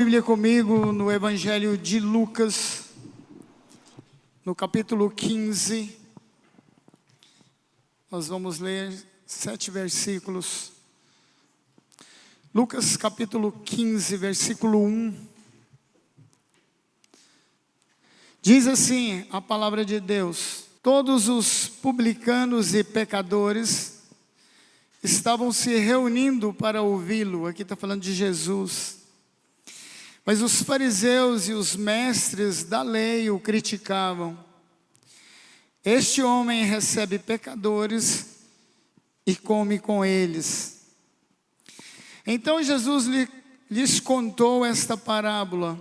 Bíblia comigo no Evangelho de Lucas, no capítulo 15. Nós vamos ler 7 versículos. Lucas capítulo 15, versículo 1. Diz assim a palavra de Deus: todos os publicanos e pecadores estavam se reunindo para ouvi-lo. Aqui está falando de Jesus. Mas os fariseus e os mestres da lei o criticavam. Este homem recebe pecadores e come com eles. Então Jesus lhes contou esta parábola: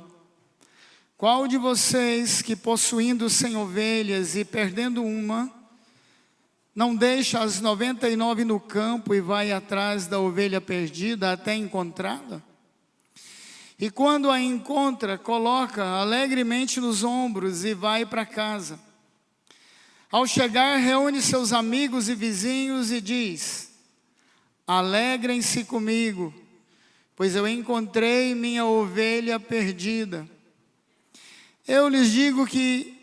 qual de vocês que, possuindo 100 ovelhas e perdendo uma, não deixa as 99 no campo e vai atrás da ovelha perdida até encontrá-la? E quando a encontra, coloca alegremente nos ombros e vai para casa. Ao chegar, reúne seus amigos e vizinhos e diz: alegrem-se comigo, pois eu encontrei minha ovelha perdida. Eu lhes digo que,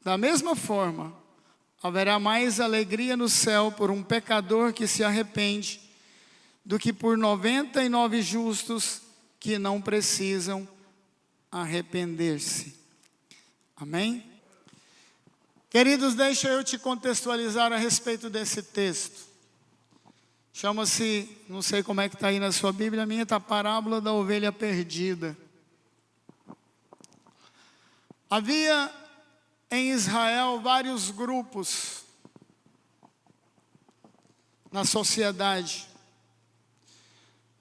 da mesma forma, haverá mais alegria no céu por um pecador que se arrepende, do que por 99 justos que não precisam arrepender-se. Amém? Queridos, deixa eu te contextualizar a respeito desse texto. Chama-se, não sei como é que está aí na sua Bíblia, a minha está a parábola da ovelha perdida. Havia em Israel vários grupos na sociedade.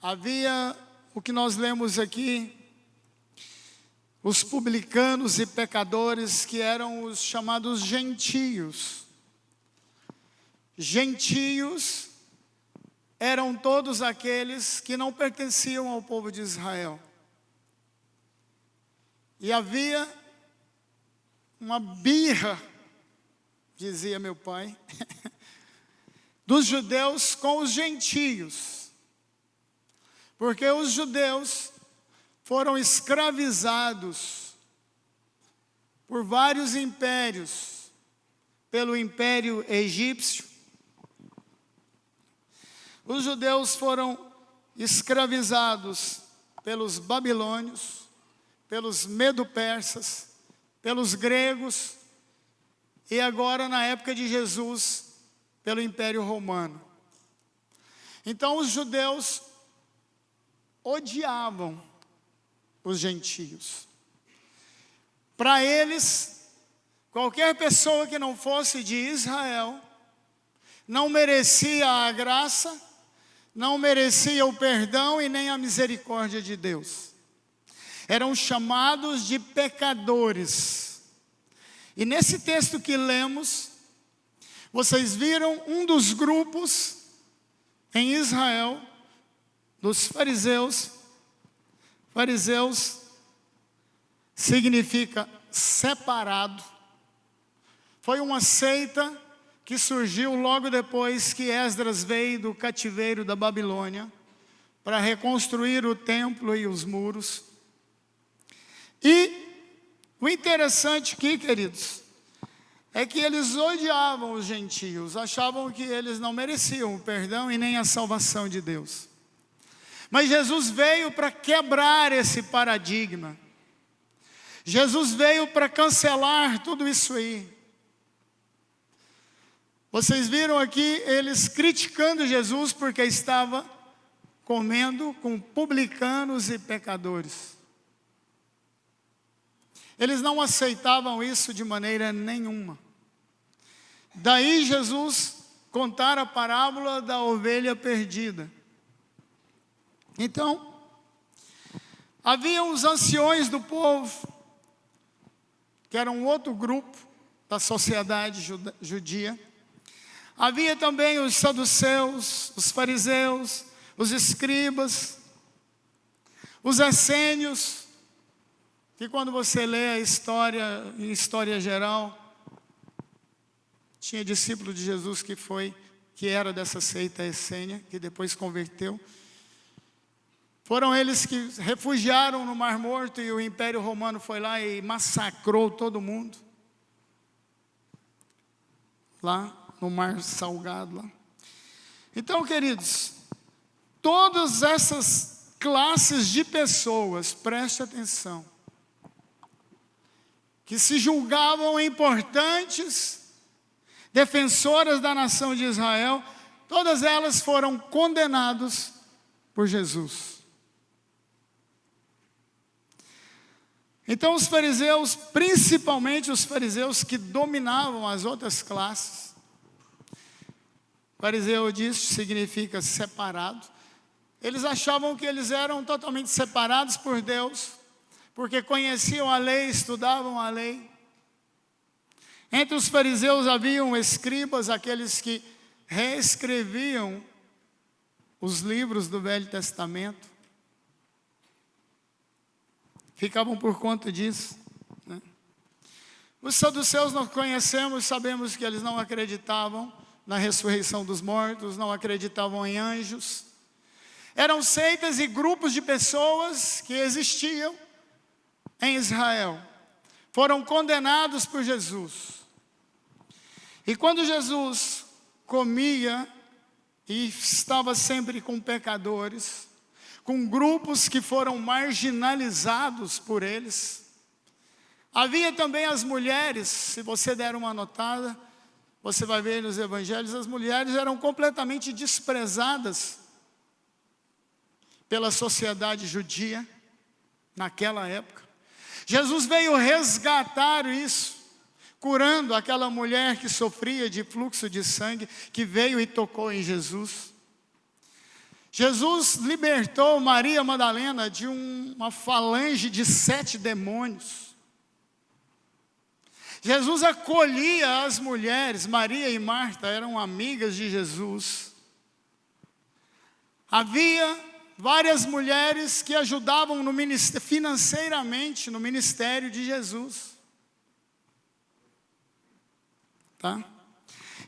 Havia o que nós lemos aqui, os publicanos e pecadores, que eram os chamados gentios. Gentios eram todos aqueles que não pertenciam ao povo de Israel. E havia uma birra, dizia meu pai, dos judeus com os gentios. Porque os judeus foram escravizados por vários impérios, pelo Império Egípcio. Os judeus foram escravizados pelos babilônios, pelos medo-persas, pelos gregos e agora, na época de Jesus, pelo Império Romano. Então os judeus odiavam os gentios. Para eles, qualquer pessoa que não fosse de Israel não merecia a graça, não merecia o perdão e nem a misericórdia de Deus. Eram chamados de pecadores. E nesse texto que lemos, vocês viram um dos grupos em Israel, dos fariseus. Fariseus significa separado. Foi uma seita que surgiu logo depois que Esdras veio do cativeiro da Babilônia para reconstruir o templo e os muros. E o interessante aqui, queridos, é que eles odiavam os gentios, achavam que eles não mereciam o perdão e nem a salvação de Deus. Mas Jesus veio para quebrar esse paradigma. Jesus veio para cancelar tudo isso aí. Vocês viram aqui eles criticando Jesus porque estava comendo com publicanos e pecadores. Eles não aceitavam isso de maneira nenhuma. Daí Jesus contar a parábola da ovelha perdida. Então, havia os anciões do povo, que eram um outro grupo da sociedade judia. Havia também os saduceus, os fariseus, os escribas, os essênios, que quando você lê a história, em história geral, tinha discípulo de Jesus que era dessa seita essênia, que depois converteu. Foram eles que refugiaram no Mar Morto e o Império Romano foi lá e massacrou todo mundo. Lá no Mar Salgado. Lá. Então, queridos, todas essas classes de pessoas, preste atenção, que se julgavam importantes, defensoras da nação de Israel, todas elas foram condenadas por Jesus. Então os fariseus, principalmente os fariseus que dominavam as outras classes, fariseu disso significa separado, eles achavam que eles eram totalmente separados por Deus, porque conheciam a lei, estudavam a lei. Entre os fariseus haviam escribas, aqueles que reescreviam os livros do Velho Testamento. Ficavam por conta disso. Né? Os saduceus nós conhecemos, sabemos que eles não acreditavam na ressurreição dos mortos, não acreditavam em anjos. Eram seitas e grupos de pessoas que existiam em Israel. Foram condenados por Jesus. E quando Jesus comia e estava sempre com pecadores, com grupos que foram marginalizados por eles. Havia também as mulheres, se você der uma notada, você vai ver nos evangelhos, as mulheres eram completamente desprezadas pela sociedade judia, naquela época. Jesus veio resgatar isso, curando aquela mulher que sofria de fluxo de sangue, que veio e tocou em Jesus. Jesus libertou Maria Madalena de uma falange de 7 demônios. Jesus acolhia as mulheres, Maria e Marta eram amigas de Jesus. Havia várias mulheres que ajudavam no financeiramente no ministério de Jesus. Tá?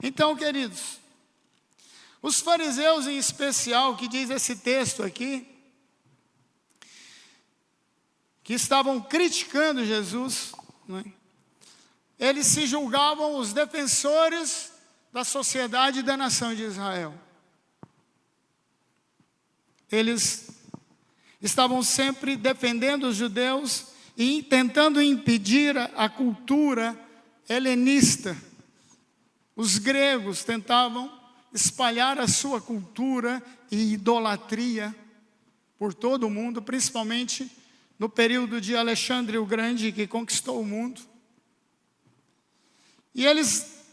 Então, queridos, os fariseus em especial, que diz esse texto aqui, que estavam criticando Jesus, né? Eles se julgavam os defensores da sociedade e da nação de Israel. Eles estavam sempre defendendo os judeus e tentando impedir a cultura helenista. Os gregos tentavam espalhar a sua cultura e idolatria por todo o mundo, principalmente no período de Alexandre o Grande, que conquistou o mundo. E eles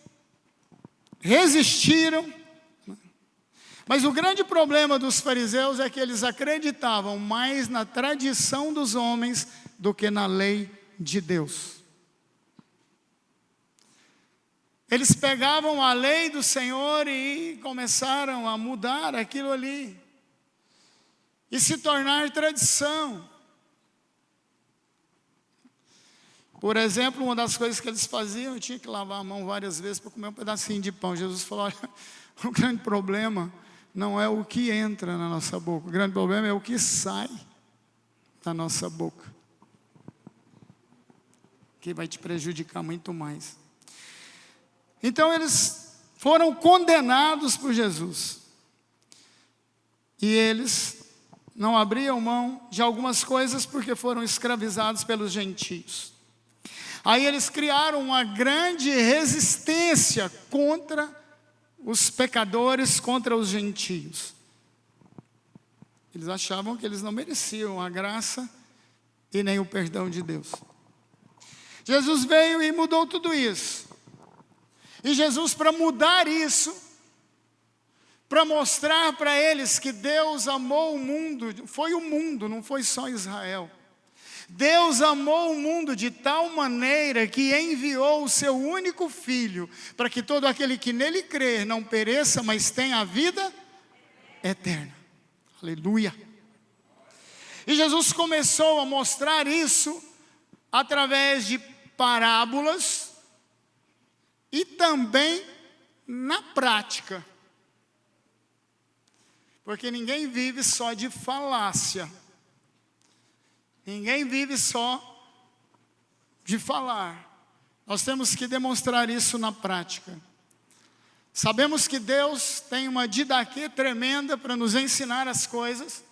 resistiram, mas o grande problema dos fariseus é que eles acreditavam mais na tradição dos homens do que na lei de Deus. Eles pegavam a lei do Senhor e começaram a mudar aquilo ali. E se tornar tradição. Por exemplo, uma das coisas que eles faziam, eu tinha que lavar a mão várias vezes para comer um pedacinho de pão. Jesus falou, olha, o grande problema não é o que entra na nossa boca. O grande problema é o que sai da nossa boca. Que vai te prejudicar muito mais. Então eles foram condenados por Jesus. E eles não abriam mão de algumas coisas porque foram escravizados pelos gentios. Aí eles criaram uma grande resistência contra os pecadores, contra os gentios. Eles achavam que eles não mereciam a graça e nem o perdão de Deus. Jesus veio e mudou tudo isso. E Jesus, para mudar isso, para mostrar para eles que Deus amou o mundo, foi o mundo, não foi só Israel. Deus amou o mundo de tal maneira que enviou o seu único filho, para que todo aquele que nele crer não pereça, mas tenha a vida eterna. Aleluia. E Jesus começou a mostrar isso através de parábolas, e também na prática. Porque ninguém vive só de falácia. Ninguém vive só de falar. Nós temos que demonstrar isso na prática. Sabemos que Deus tem uma didaquê tremenda para nos ensinar as coisas.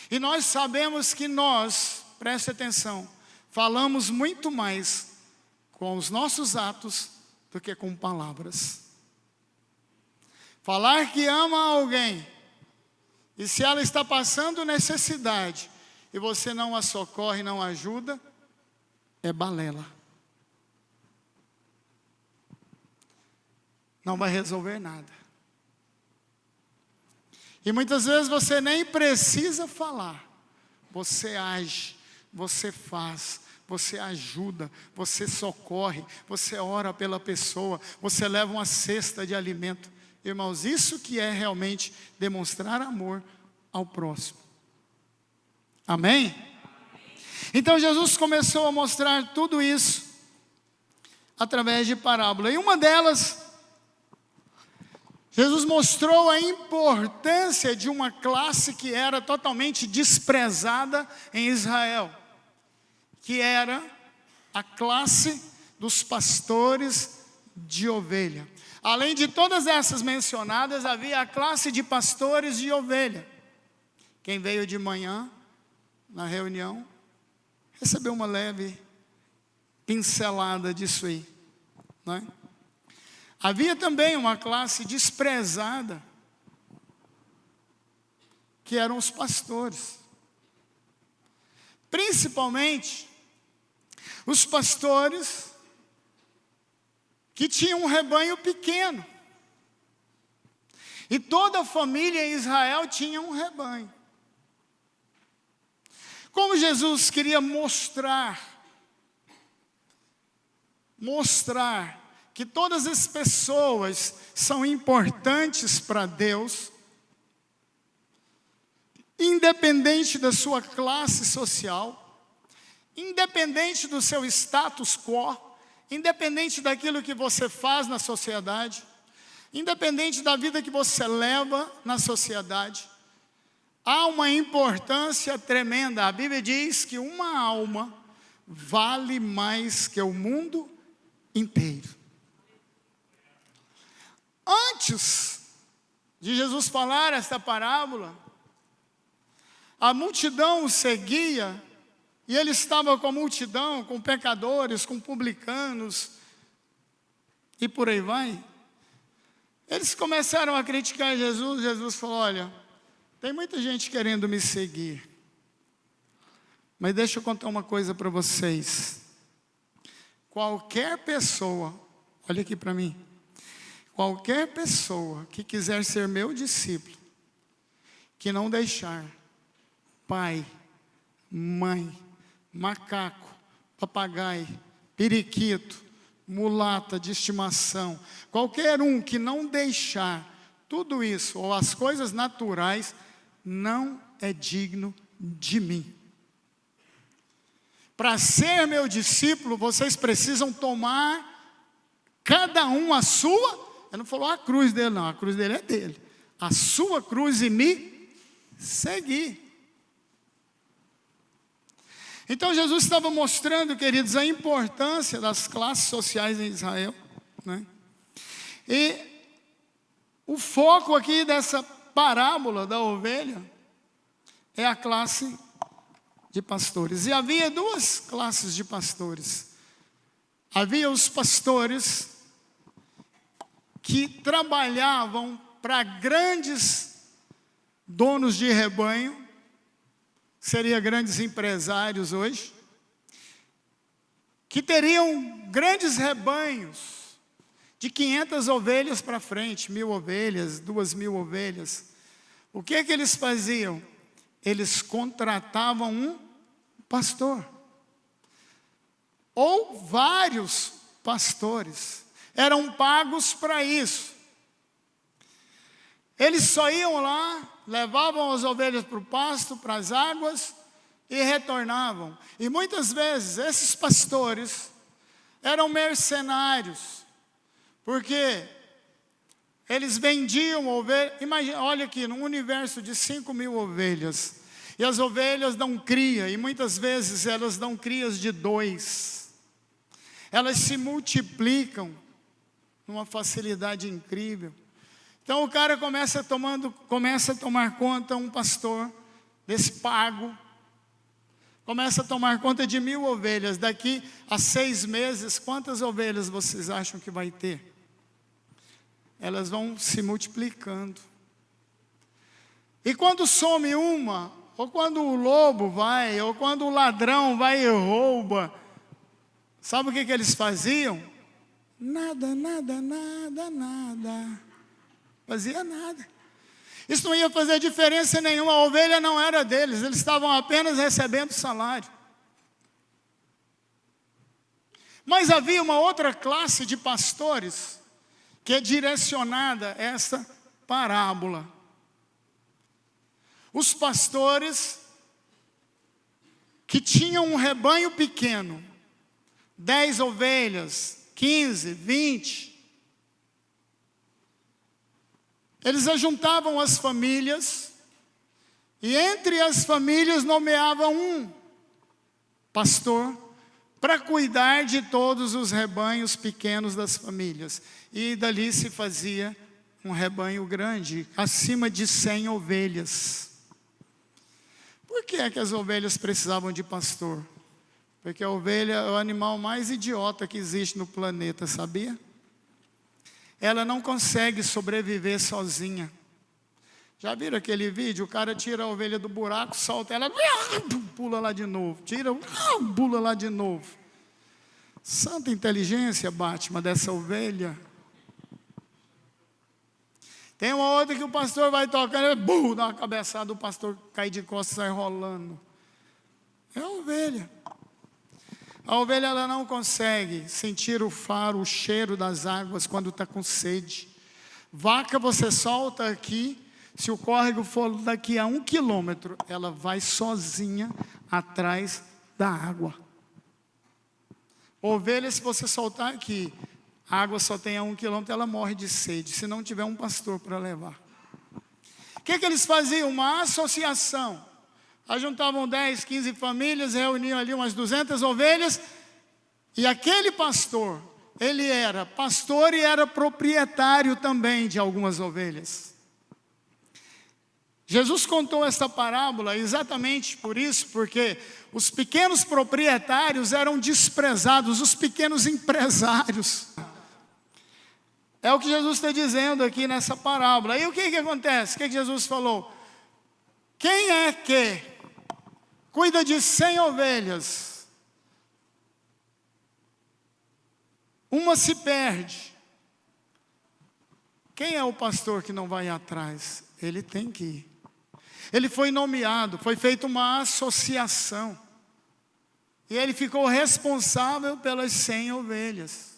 E nós sabemos que nós, preste atenção, falamos muito mais com os nossos atos do que com palavras. Falar que ama alguém, e se ela está passando necessidade, e você não a socorre, não a ajuda, é balela. Não vai resolver nada. E muitas vezes você nem precisa falar. Você age, você faz, você ajuda, você socorre, você ora pela pessoa, você leva uma cesta de alimento. Irmãos, isso que é realmente demonstrar amor ao próximo. Amém? Então Jesus começou a mostrar tudo isso através de parábola. E uma delas, Jesus mostrou a importância de uma classe que era totalmente desprezada em Israel, que era a classe dos pastores de ovelha. Além de todas essas mencionadas, havia a classe de pastores de ovelha. Quem veio de manhã na reunião recebeu uma leve pincelada disso aí, não é? Havia também uma classe desprezada, que eram os pastores. Principalmente, os pastores que tinham um rebanho pequeno. E toda a família em Israel tinha um rebanho. Como Jesus queria mostrar que todas as pessoas são importantes para Deus, independente da sua classe social, independente do seu status quo, independente daquilo que você faz na sociedade, independente da vida que você leva na sociedade, há uma importância tremenda. A Bíblia diz que uma alma vale mais que o mundo inteiro. Antes de Jesus falar esta parábola, a multidão o seguia, e ele estava com a multidão, com pecadores, com publicanos, e por aí vai. Eles começaram a criticar Jesus. Jesus falou: olha, tem muita gente querendo me seguir, mas deixa eu contar uma coisa para vocês. Qualquer pessoa, olha aqui para mim, qualquer pessoa que quiser ser meu discípulo, que não deixar pai, mãe, macaco, papagaio, periquito, mulata de estimação, qualquer um que não deixar tudo isso, ou as coisas naturais, não é digno de mim. Para ser meu discípulo, vocês precisam tomar cada um a sua. Ele não falou a cruz dele, não. A cruz dele é dele. A sua cruz e me seguir. Então Jesus estava mostrando, queridos, a importância das classes sociais em Israel, né? E o foco aqui dessa parábola da ovelha é a classe de pastores. E havia duas classes de pastores. Havia os pastores que trabalhavam para grandes donos de rebanho, seria grandes empresários hoje, que teriam grandes rebanhos de 500 ovelhas para frente, 1.000 ovelhas, 2.000 ovelhas. O que é que eles faziam? Eles contratavam um pastor, ou vários pastores, eram pagos para isso. Eles só iam lá, levavam as ovelhas para o pasto, para as águas, e retornavam. E muitas vezes esses pastores eram mercenários, porque Eles vendiam ovelhas. Imagina, olha aqui, num universo de 5.000 ovelhas. E as ovelhas dão cria, e muitas vezes elas dão crias de 2. Elas se multiplicam numa facilidade incrível. Então o cara começa a tomar conta, um pastor desse pago, começa a tomar conta de 1.000 ovelhas. Daqui a 6 meses, quantas ovelhas vocês acham que vai ter? Elas vão se multiplicando. E quando some uma, ou quando o lobo vai, ou quando o ladrão vai e rouba, sabe o que eles faziam? Nada. Fazia nada. Isso não ia fazer diferença nenhuma, a ovelha não era deles, eles estavam apenas recebendo salário. Mas havia uma outra classe de pastores que é direcionada a essa parábola. Os pastores que tinham um rebanho pequeno, 10 ovelhas, 15, 20, eles ajuntavam as famílias, e entre as famílias nomeavam um pastor para cuidar de todos os rebanhos pequenos das famílias. E dali se fazia um rebanho grande, acima de 100 ovelhas. Por que é que as ovelhas precisavam de pastor? Porque a ovelha é o animal mais idiota que existe no planeta, sabia? Ela não consegue sobreviver sozinha. Já viram aquele vídeo? O cara tira a ovelha do buraco, solta ela, pula lá de novo. Tira, pula lá de novo. Santa inteligência, Batman, dessa ovelha. Tem uma outra que o pastor vai tocando, dá uma cabeçada, o pastor cai de costas e sai rolando. É a ovelha. A ovelha ela não consegue sentir o faro, o cheiro das águas quando está com sede. Vaca você solta aqui, se o córrego for daqui a 1 quilômetro, ela vai sozinha atrás da água. Ovelha, se você soltar aqui, a água só tem a 1 quilômetro, ela morre de sede, se não tiver um pastor para levar. O que eles faziam? Uma associação. Ajuntavam 10, 15 famílias, reuniam ali umas 200 ovelhas, e aquele pastor, ele era pastor e era proprietário também de algumas ovelhas. Jesus contou esta parábola exatamente por isso, porque os pequenos proprietários eram desprezados, os pequenos empresários. É o que Jesus está dizendo aqui nessa parábola. E o que acontece? O que Jesus falou? Quem é que cuida de 100 ovelhas, uma se perde? Quem é o pastor que não vai atrás? Ele tem que ir. Ele foi nomeado, foi feita uma associação, e ele ficou responsável pelas 100 ovelhas.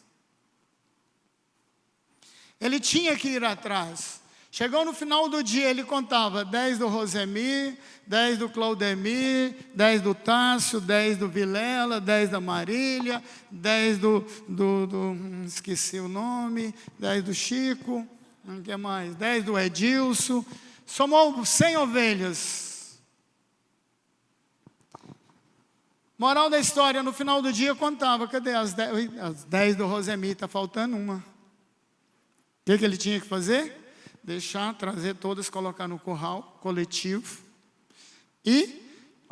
Ele tinha que ir atrás. Chegou no final do dia, ele contava 10 do Rosemir, 10 do Claudemir, 10 do Tássio, 10 do Vilela, 10 da Marília, 10 esqueci o nome, 10 do Chico, não quer mais, 10 do Edilson, somou 100 ovelhas. Moral da história, no final do dia contava, cadê as 10 do Rosemir, está faltando uma. O que ele tinha que fazer? Deixar, trazer todas, colocar no curral coletivo e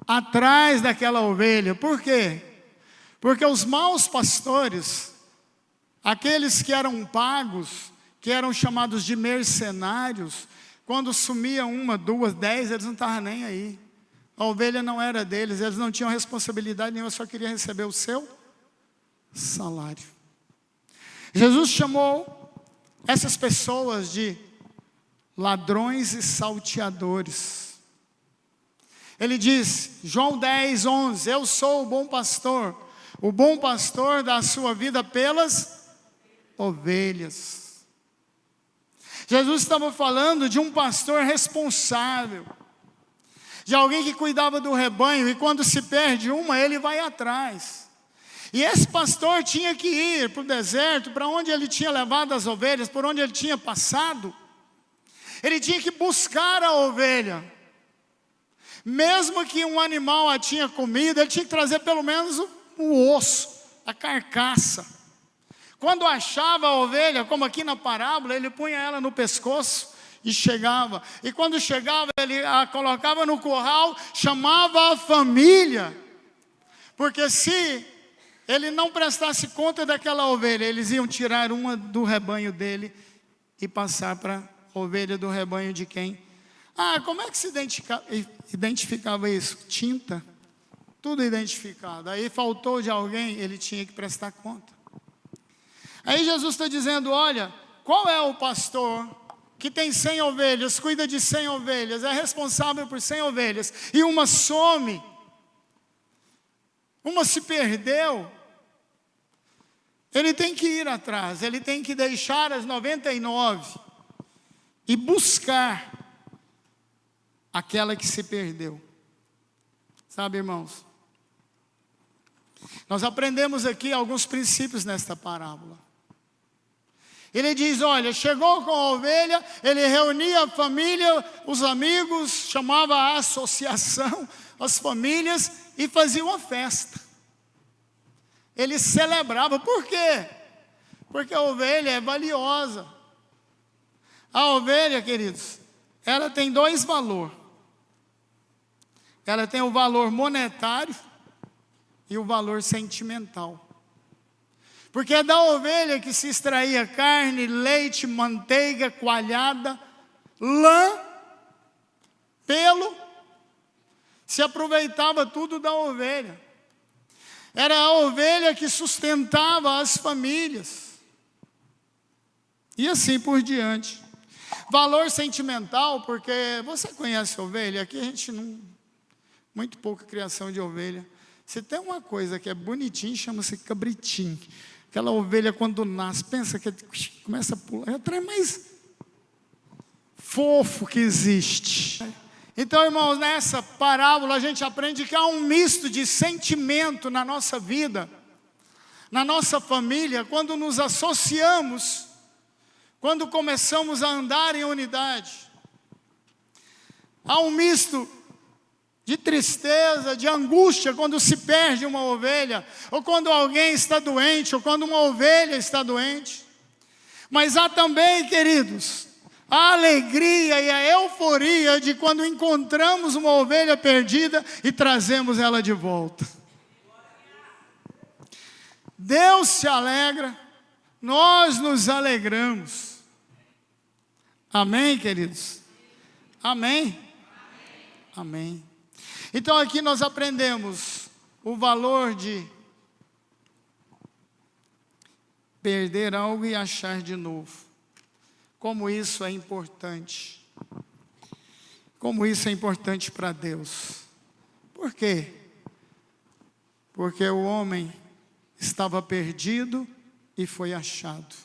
atrás daquela ovelha. Por quê? Porque os maus pastores, aqueles que eram pagos, que eram chamados de mercenários, quando sumia 1, 2, 10, eles não estavam nem aí. A ovelha não era deles, eles não tinham responsabilidade nenhuma, só queriam receber o seu salário. Jesus chamou essas pessoas de ladrões e salteadores. Ele diz, João 10, 11, eu sou o bom pastor dá a sua vida pelas ovelhas. Jesus estava falando de um pastor responsável, de alguém que cuidava do rebanho, e quando se perde uma, ele vai atrás. E esse pastor tinha que ir para o deserto, para onde ele tinha levado as ovelhas, por onde ele tinha passado. Ele tinha que buscar a ovelha. Mesmo que um animal a tinha comido, ele tinha que trazer pelo menos o osso, a carcaça. Quando achava a ovelha, como aqui na parábola, ele punha ela no pescoço e chegava. E quando chegava, ele a colocava no curral, chamava a família. Porque se ele não prestasse conta daquela ovelha, eles iam tirar uma do rebanho dele e passar para a ovelha do rebanho de quem? Como é que se identificava isso? Tinta. Tudo identificado. Aí faltou de alguém, ele tinha que prestar conta. Aí Jesus está dizendo, olha, qual é o pastor que tem 100 ovelhas, cuida de 100 ovelhas, é responsável por 100 ovelhas, e uma some, uma se perdeu, ele tem que ir atrás, ele tem que deixar as 99 e buscar aquela que se perdeu. Sabe, irmãos? Nós aprendemos aqui alguns princípios nesta parábola. Ele diz, olha, chegou com a ovelha, ele reunia a família, os amigos, chamava a associação, as famílias, e fazia uma festa. Ele celebrava, por quê? Porque a ovelha é valiosa. A ovelha, queridos, ela tem dois valores. Ela tem o valor monetário e o valor sentimental. Porque é da ovelha que se extraía carne, leite, manteiga, coalhada, lã, pelo, se aproveitava tudo da ovelha. Era a ovelha que sustentava as famílias. E assim por diante. Valor sentimental, porque você conhece ovelha, aqui a gente não, muito pouca criação de ovelha. Se tem uma coisa que é bonitinha, chama-se cabritinho. Aquela ovelha quando nasce, pensa que começa a pular, é o trem mais fofo que existe. Então, irmãos, nessa parábola a gente aprende que há um misto de sentimento na nossa vida, na nossa família, quando nos associamos, quando começamos a andar em unidade. Há um misto de tristeza, de angústia, quando se perde uma ovelha, ou quando alguém está doente, ou quando uma ovelha está doente. Mas há também, queridos, a alegria e a euforia de quando encontramos uma ovelha perdida e trazemos ela de volta. Deus se alegra, nós nos alegramos. Amém, queridos? Amém? Amém. Então aqui nós aprendemos o valor de perder algo e achar de novo. Como isso é importante. Como isso é importante para Deus. Por quê? Porque o homem estava perdido e foi achado.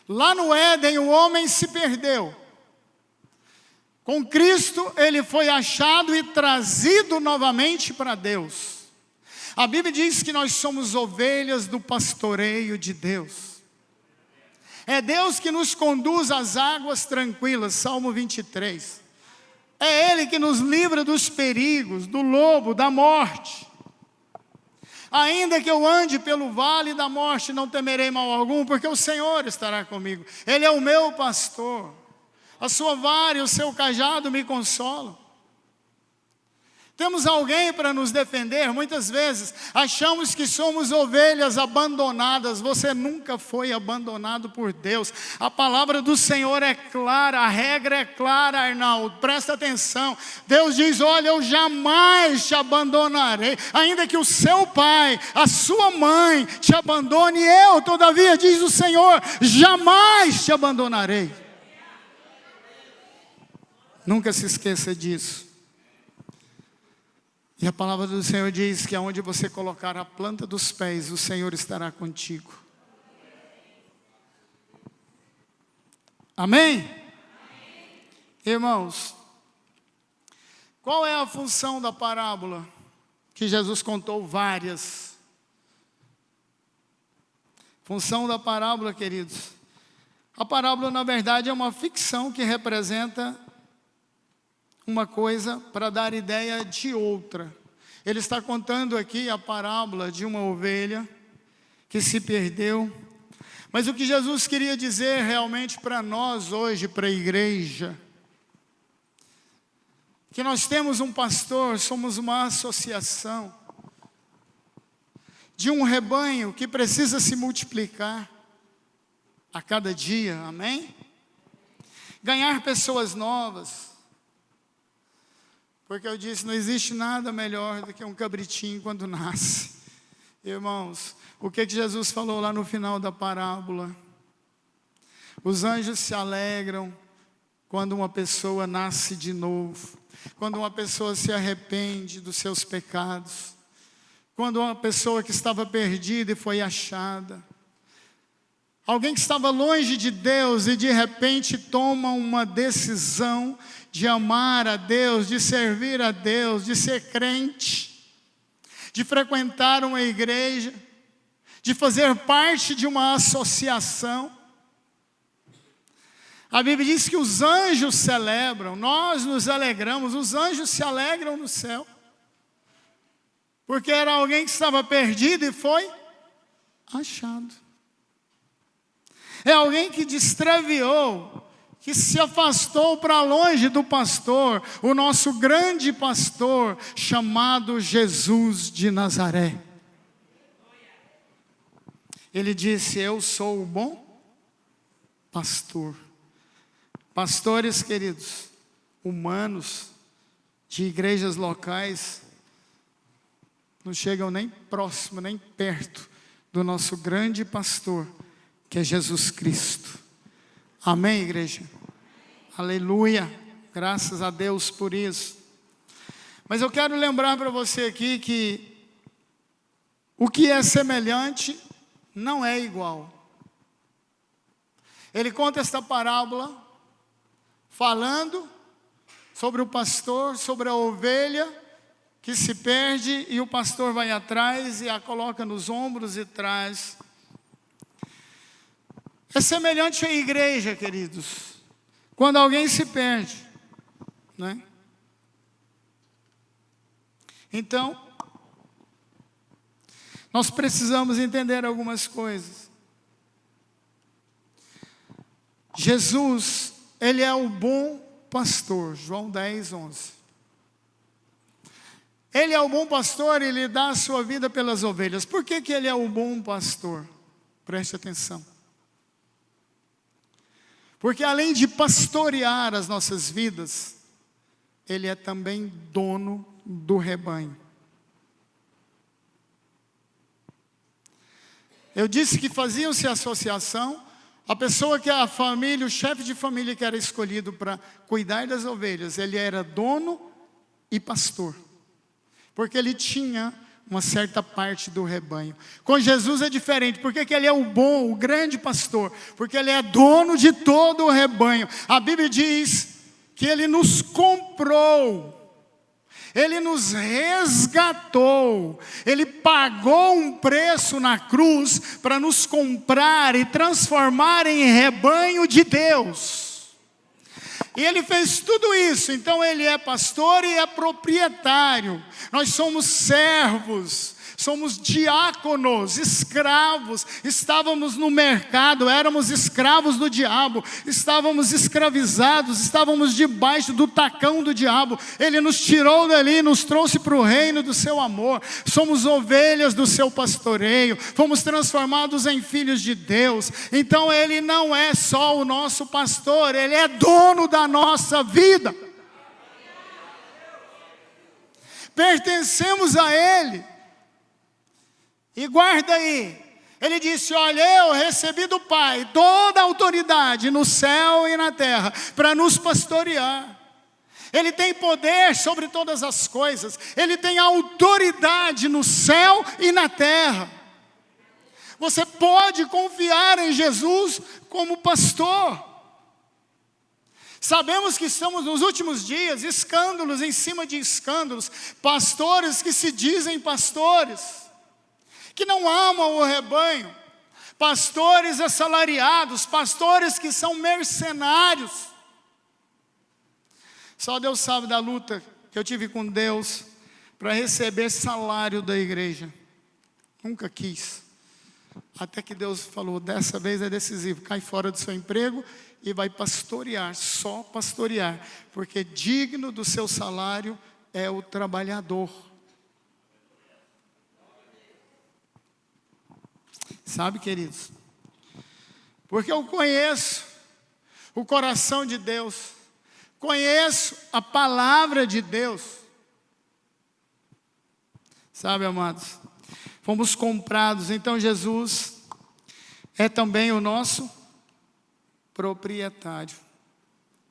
Lá no Éden o homem se perdeu. Com Cristo ele foi achado e trazido novamente para Deus. A Bíblia diz que nós somos ovelhas do pastoreio de Deus. É Deus que nos conduz às águas tranquilas, Salmo 23. É Ele que nos livra dos perigos, do lobo, da morte. Ainda que eu ande pelo vale da morte, não temerei mal algum, porque o Senhor estará comigo. Ele é o meu pastor. A sua vara e o seu cajado me consolam. Temos alguém para nos defender. Muitas vezes achamos que somos ovelhas abandonadas. Você nunca foi abandonado por Deus. A palavra do Senhor é clara, a regra é clara, Arnaldo. Presta atenção. Deus diz, olha, eu jamais te abandonarei. Ainda que o seu pai, a sua mãe te abandone, eu, todavia, diz o Senhor, jamais te abandonarei. Nunca se esqueça disso. E a palavra do Senhor diz que aonde você colocar a planta dos pés, o Senhor estará contigo. Amém? Amém? Irmãos, qual é a função da parábola? Que Jesus contou várias. Função da parábola, queridos. A parábola, na verdade, é uma ficção que representa uma coisa para dar ideia de outra. Ele está contando aqui a parábola de uma ovelha que se perdeu. Mas o que Jesus queria dizer realmente para nós hoje, para a igreja, que nós temos um pastor, somos uma associação de um rebanho que precisa se multiplicar a cada dia, amém? Ganhar pessoas novas, porque eu disse, não existe nada melhor do que um cabritinho quando nasce. Irmãos, o que Jesus falou lá no final da parábola? Os anjos se alegram quando uma pessoa nasce de novo, quando uma pessoa se arrepende dos seus pecados, quando uma pessoa que estava perdida e foi achada, alguém que estava longe de Deus e de repente toma uma decisão de amar a Deus, de servir a Deus, de ser crente, de frequentar uma igreja, de fazer parte de uma associação. A Bíblia diz que os anjos celebram, nós nos alegramos, os anjos se alegram no céu, porque era alguém que estava perdido e foi achado. É alguém que extraviou, que se afastou para longe do pastor, o nosso grande pastor, chamado Jesus de Nazaré. Ele disse, eu sou o bom pastor. Pastores, queridos, humanos, de igrejas locais, não chegam nem próximo, nem perto do nosso grande pastor, que é Jesus Cristo. Amém, igreja? Aleluia, graças a Deus por isso. Mas eu quero lembrar para você aqui que o que é semelhante não é igual. Ele conta esta parábola falando sobre o pastor, sobre a ovelha que se perde e o pastor vai atrás e a coloca nos ombros e traz. É semelhante à igreja, queridos, quando alguém se perde, né? Então, nós precisamos entender algumas coisas. Jesus, Ele é o bom pastor, João 10, 11. Ele é o bom pastor e Ele dá a sua vida pelas ovelhas. Por que que Ele é o bom pastor? Preste atenção. Porque além de pastorear as nossas vidas, Ele é também dono do rebanho. Eu disse que faziam-se associação, a pessoa que é a família, o chefe de família que era escolhido para cuidar das ovelhas, ele era dono e pastor, porque ele tinha uma certa parte do rebanho. Com Jesus é diferente, porque que ele é o bom, o grande pastor, porque ele é dono de todo o rebanho. A Bíblia diz que ele nos comprou, ele nos resgatou, Ele pagou um preço na cruz para nos comprar e transformar em rebanho de Deus. E Ele fez tudo isso, então Ele é pastor e é proprietário. Nós somos servos, somos diáconos, escravos, estávamos no mercado, éramos escravos do diabo, estávamos escravizados, estávamos debaixo do tacão do diabo. Ele nos tirou dali, nos trouxe para o reino do seu amor, somos ovelhas do seu pastoreio, fomos transformados em filhos de Deus. Então Ele não é só o nosso pastor, Ele é dono da nossa vida, pertencemos a Ele. E guarda aí, Ele disse, olha, eu recebi do Pai toda a autoridade no céu e na terra para nos pastorear. Ele tem poder sobre todas as coisas, Ele tem autoridade no céu e na terra. Você pode confiar em Jesus como pastor. Sabemos que estamos nos últimos dias, escândalos em cima de escândalos, pastores que se dizem pastores, que não amam o rebanho, pastores assalariados, pastores que são mercenários. Só Deus sabe da luta que eu tive com Deus para receber salário da igreja. Nunca quis. Até que Deus falou, dessa vez é decisivo, cai fora do seu emprego e vai pastorear, só pastorear, porque digno do seu salário é o trabalhador. Sabe, queridos? Porque eu conheço o coração de Deus, conheço a palavra de Deus. Sabe, amados? Fomos comprados, então Jesus é também o nosso proprietário.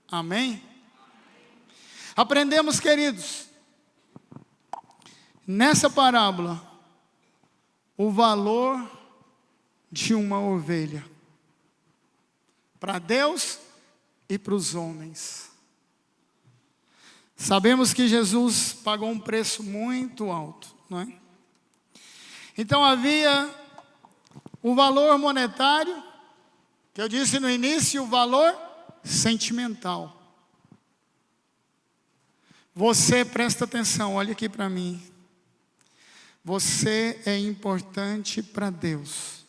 Amém? Aprendemos, queridos, nessa parábola, o valor de uma ovelha para Deus e para os homens. Sabemos que Jesus pagou um preço muito alto, não é? Então havia o valor monetário, que eu disse no início, o valor sentimental. Você, presta atenção, olha aqui para mim. Você é importante para Deus,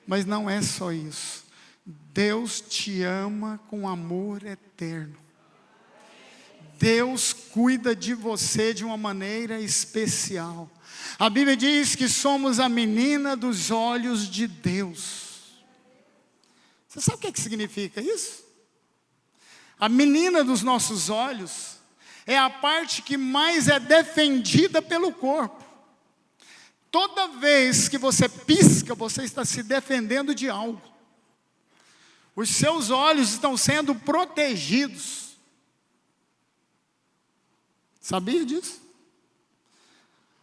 mas não é só isso. Deus te ama com amor eterno. Deus cuida de você de uma maneira especial. A Bíblia diz que somos a menina dos olhos de Deus. Você sabe o que significa isso? A menina dos nossos olhos é a parte que mais é defendida pelo corpo. Toda vez que você pisca, você está se defendendo de algo. Os seus olhos estão sendo protegidos. Sabia disso?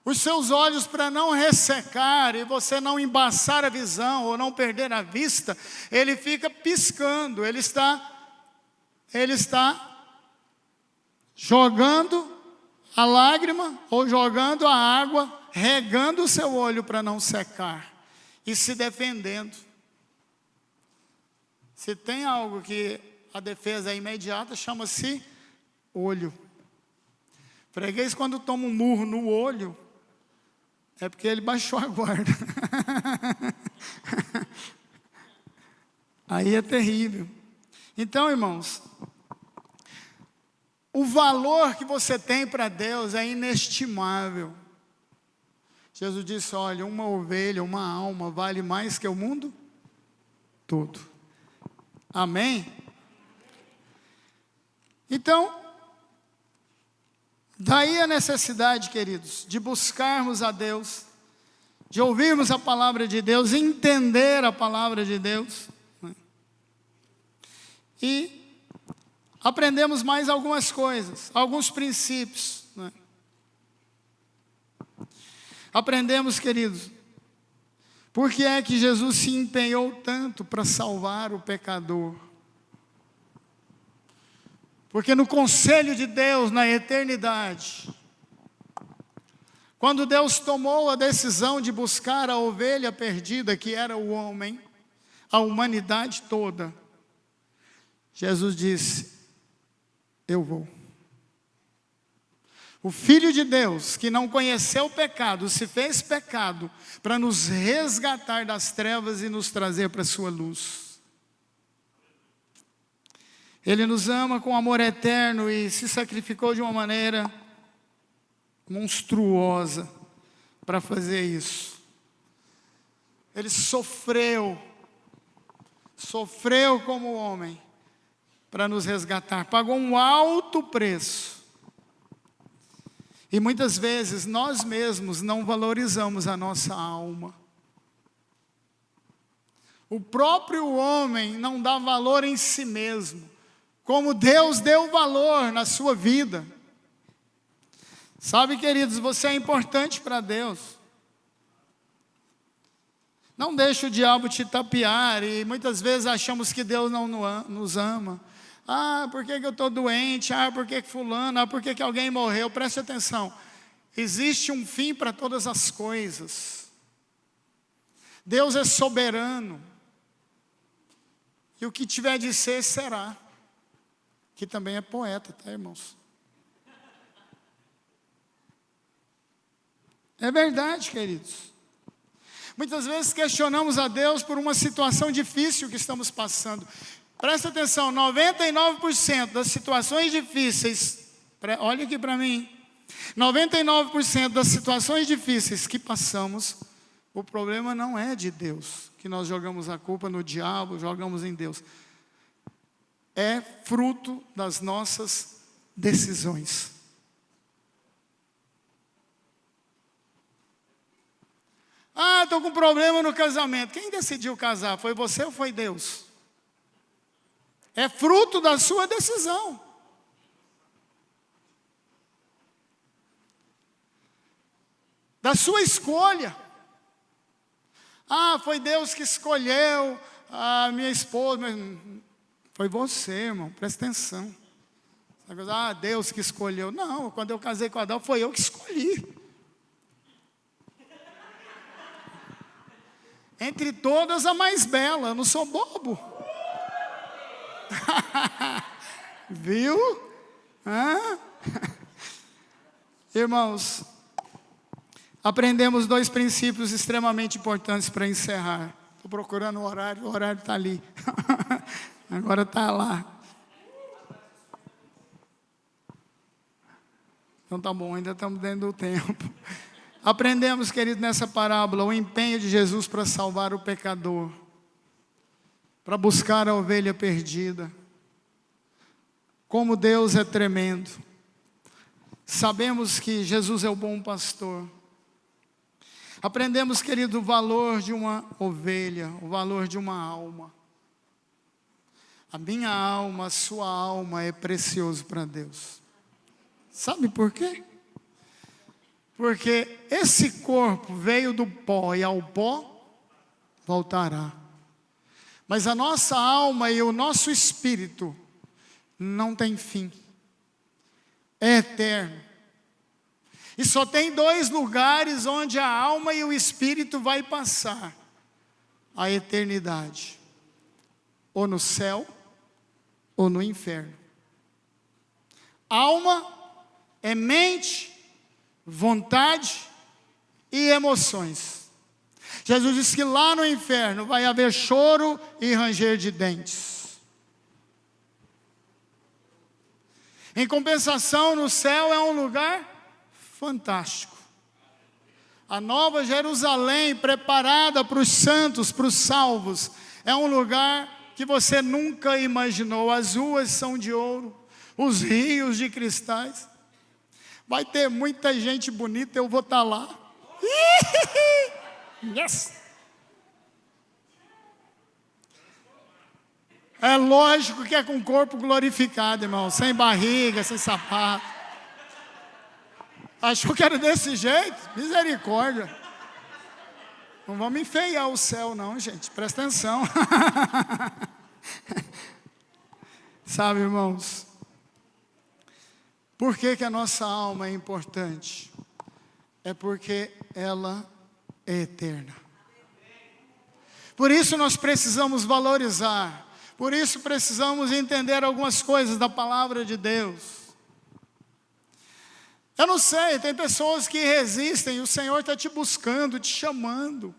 Os seus olhos, para não ressecar e você não embaçar a visão ou não perder a vista, ele fica piscando, ele está jogando a lágrima ou jogando a água, regando o seu olho para não secar e se defendendo. Se tem algo que a defesa é imediata, chama-se olho. Freguês, quando toma um murro no olho, é porque ele baixou a guarda. Aí é terrível. Então, irmãos, o valor que você tem para Deus é inestimável. Jesus disse, olha, uma ovelha, uma alma, vale mais que o mundo todo. Amém? Então, daí a necessidade, queridos, de buscarmos a Deus, de ouvirmos a palavra de Deus, entender a palavra de Deus, né? E aprendemos mais algumas coisas, alguns princípios, né? Aprendemos, queridos, por que é que Jesus se empenhou tanto para salvar o pecador? Porque no conselho de Deus, na eternidade, quando Deus tomou a decisão de buscar a ovelha perdida, que era o homem, a humanidade toda, Jesus disse, eu vou. O Filho de Deus, que não conheceu o pecado, se fez pecado, para nos resgatar das trevas e nos trazer para a sua luz. Ele nos ama com amor eterno e se sacrificou de uma maneira monstruosa para fazer isso. Ele sofreu como homem para nos resgatar, pagou um alto preço. E muitas vezes nós mesmos não valorizamos a nossa alma. O próprio homem não dá valor em si mesmo, como Deus deu valor na sua vida. Sabe, queridos, você é importante para Deus. Não deixe o diabo te tapear, e muitas vezes achamos que Deus não nos ama. Ah, por que eu estou doente? Ah, por que fulano? Ah, por que alguém morreu? Preste atenção. Existe um fim para todas as coisas. Deus é soberano. e o que tiver de ser, será. Que também é poeta, tá, irmãos? É verdade, queridos. Muitas vezes questionamos a Deus por uma situação difícil que estamos passando. Presta atenção, 99% das situações difíceis, olha aqui para mim, 99% das situações difíceis que passamos, o problema não é de Deus, que nós jogamos a culpa no diabo, jogamos em Deus. É fruto das nossas decisões. Ah, estou com problema no casamento. Quem decidiu casar? Foi você ou foi Deus? É fruto da sua decisão. Da sua escolha. Ah, foi Deus que escolheu a minha esposa. Mas foi você, irmão, presta atenção. Ah, Deus que escolheu. Não, quando eu casei com Adão, foi eu que escolhi. Entre todas, a mais bela. Eu não sou bobo. Viu? Irmãos, aprendemos 2 princípios extremamente importantes para encerrar. Estou procurando o horário está ali. Agora está lá. Então tá bom, ainda estamos dentro do tempo. Aprendemos, querido, nessa parábola, o empenho de Jesus para salvar o pecador, para buscar a ovelha perdida. Como Deus é tremendo. Sabemos que Jesus é o bom pastor. Aprendemos, querido, o valor de uma ovelha, o valor de uma alma. A minha alma, a sua alma é precioso para Deus. Sabe por quê? Porque esse corpo veio do pó e ao pó voltará. Mas a nossa alma e o nosso espírito não tem fim. É eterno. E só tem 2 lugares onde a alma e o espírito vai passar a eternidade. Ou no céu, ou no inferno. Alma é mente, vontade e emoções. Jesus disse que lá no inferno vai haver choro e ranger de dentes. Em compensação, no céu é um lugar fantástico. A nova Jerusalém preparada para os santos, para os salvos, é um lugar que você nunca imaginou. As ruas são de ouro, os rios de cristais. Vai ter muita gente bonita, eu vou estar lá. Yes! É lógico que é com o corpo glorificado, irmão. Sem barriga, sem sapato. Achou que era desse jeito? Misericórdia. Não vamos enfeiar o céu não, gente. Presta atenção. Sabe, irmãos? Por que a nossa alma é importante? É porque ela é eterna. Por isso nós precisamos valorizar. Por isso precisamos entender algumas coisas da palavra de Deus. Eu não sei, tem pessoas que resistem. O Senhor está te buscando, te chamando.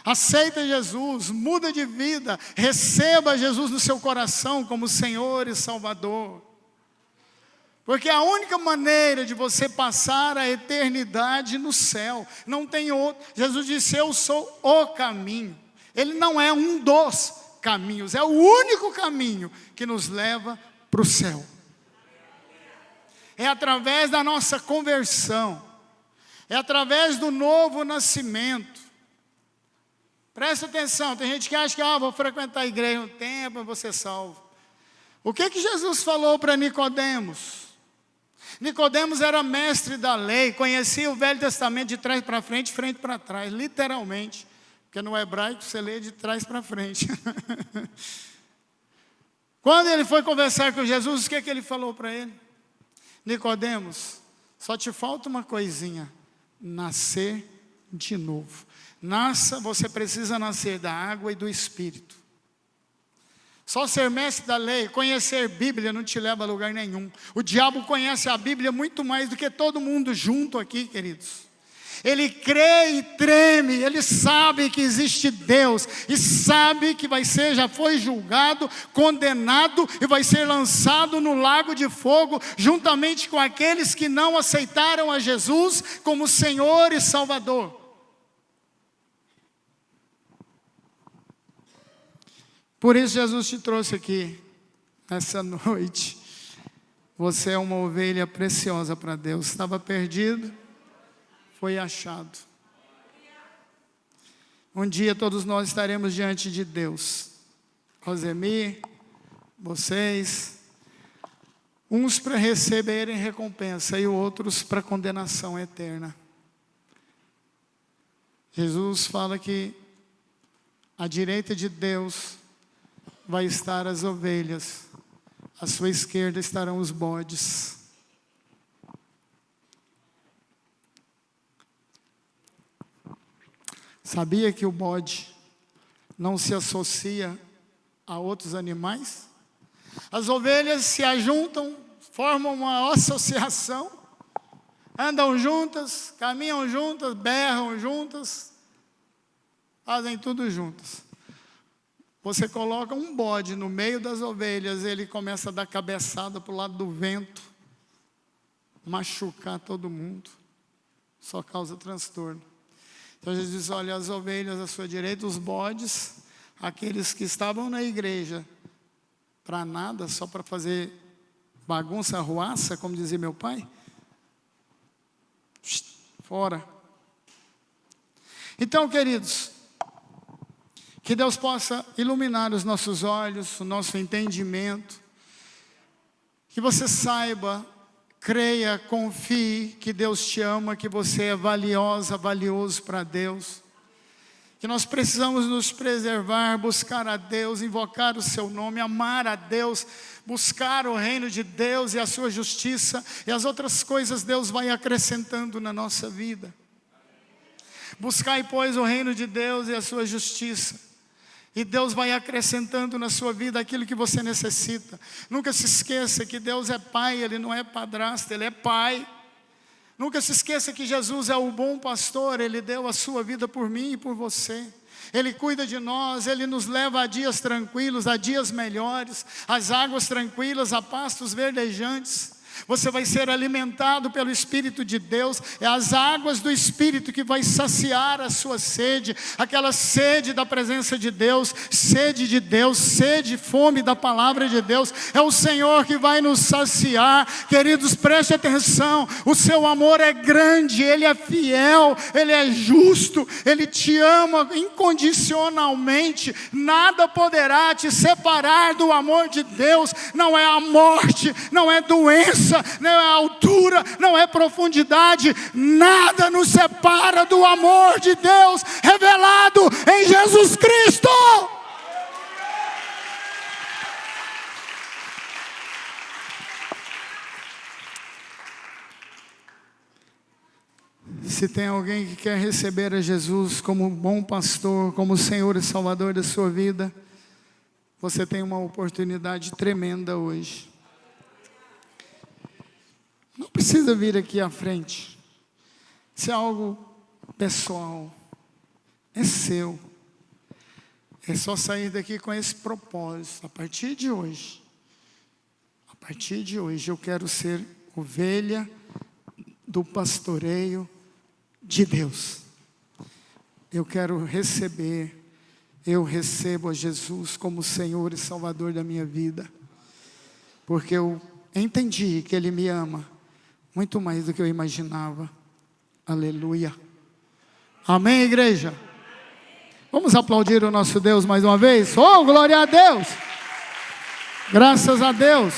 Aceita Jesus, muda de vida. Receba Jesus no seu coração como Senhor e Salvador. Porque a única maneira de você passar a eternidade no céu, não tem outro. Jesus disse, eu sou o caminho. Ele não é um dos caminhos, é o único caminho que nos leva para o céu. É através da nossa conversão, é através do novo nascimento. Presta atenção, tem gente que acha que vou frequentar a igreja um tempo e vou ser salvo. O que Jesus falou para Nicodemos? Nicodemos era mestre da lei, conhecia o Velho Testamento de trás para frente, frente para trás, literalmente. Porque no hebraico você lê de trás para frente. Quando ele foi conversar com Jesus, o que ele falou para ele? Nicodemos, só te falta uma coisinha, nascer de novo. Você precisa nascer da água e do Espírito. Só ser mestre da lei, conhecer Bíblia não te leva a lugar nenhum. O diabo conhece a Bíblia muito mais do que todo mundo junto aqui, queridos. Ele crê e treme, ele sabe que existe Deus, e sabe que já foi julgado, condenado, e vai ser lançado no lago de fogo, juntamente com aqueles que não aceitaram a Jesus como Senhor e Salvador. Por isso Jesus te trouxe aqui, nessa noite. Você é uma ovelha preciosa para Deus. Estava perdido, foi achado. Um dia todos nós estaremos diante de Deus. Rosemir, vocês, uns para receberem recompensa e outros para condenação eterna. Jesus fala que à direita de Deus vai estar as ovelhas, à sua esquerda estarão os bodes. Sabia que o bode não se associa a outros animais? As ovelhas se ajuntam, formam uma associação, andam juntas, caminham juntas, berram juntas, fazem tudo juntas. Você coloca um bode no meio das ovelhas, ele começa a dar cabeçada para o lado do vento, machucar todo mundo, só causa transtorno. Então Jesus diz, olha, as ovelhas à sua direita, os bodes, aqueles que estavam na igreja, para nada, só para fazer bagunça, arruaça, como dizia meu pai, fora. Então, queridos, que Deus possa iluminar os nossos olhos, o nosso entendimento. Que você saiba, creia, confie que Deus te ama, que você é valiosa, valioso para Deus. Que nós precisamos nos preservar, buscar a Deus, invocar o seu nome, amar a Deus, buscar o reino de Deus e a sua justiça. E as outras coisas Deus vai acrescentando na nossa vida. Buscai, pois, o reino de Deus e a sua justiça. E Deus vai acrescentando na sua vida aquilo que você necessita. Nunca se esqueça que Deus é Pai, Ele não é padrasto, Ele é Pai. Nunca se esqueça que Jesus é o bom pastor, Ele deu a sua vida por mim e por você. Ele cuida de nós, Ele nos leva a dias tranquilos, a dias melhores, às águas tranquilas, a pastos verdejantes. Você vai ser alimentado pelo Espírito de Deus. É as águas do Espírito que vai saciar a sua sede. Aquela sede da presença de Deus, sede, fome da palavra de Deus. É o Senhor que vai nos saciar. Queridos, preste atenção. O seu amor é grande, Ele é fiel, Ele é justo, Ele te ama incondicionalmente. Nada poderá te separar do amor de Deus. Não é a morte, não é doença, não é altura, não é profundidade, nada nos separa do amor de Deus revelado em Jesus Cristo. Se tem alguém que quer receber a Jesus como bom pastor, como Senhor e Salvador da sua vida, você tem uma oportunidade tremenda hoje. Não precisa vir aqui à frente. Isso é algo pessoal. É seu. É só sair daqui com esse propósito. A partir de hoje eu quero ser ovelha do pastoreio de Deus. Eu quero receber, eu recebo a Jesus como Senhor e Salvador da minha vida. Porque eu entendi que Ele me ama muito mais do que eu imaginava. Aleluia. Amém, igreja? Vamos aplaudir o nosso Deus mais uma vez? Oh, glória a Deus! Graças a Deus!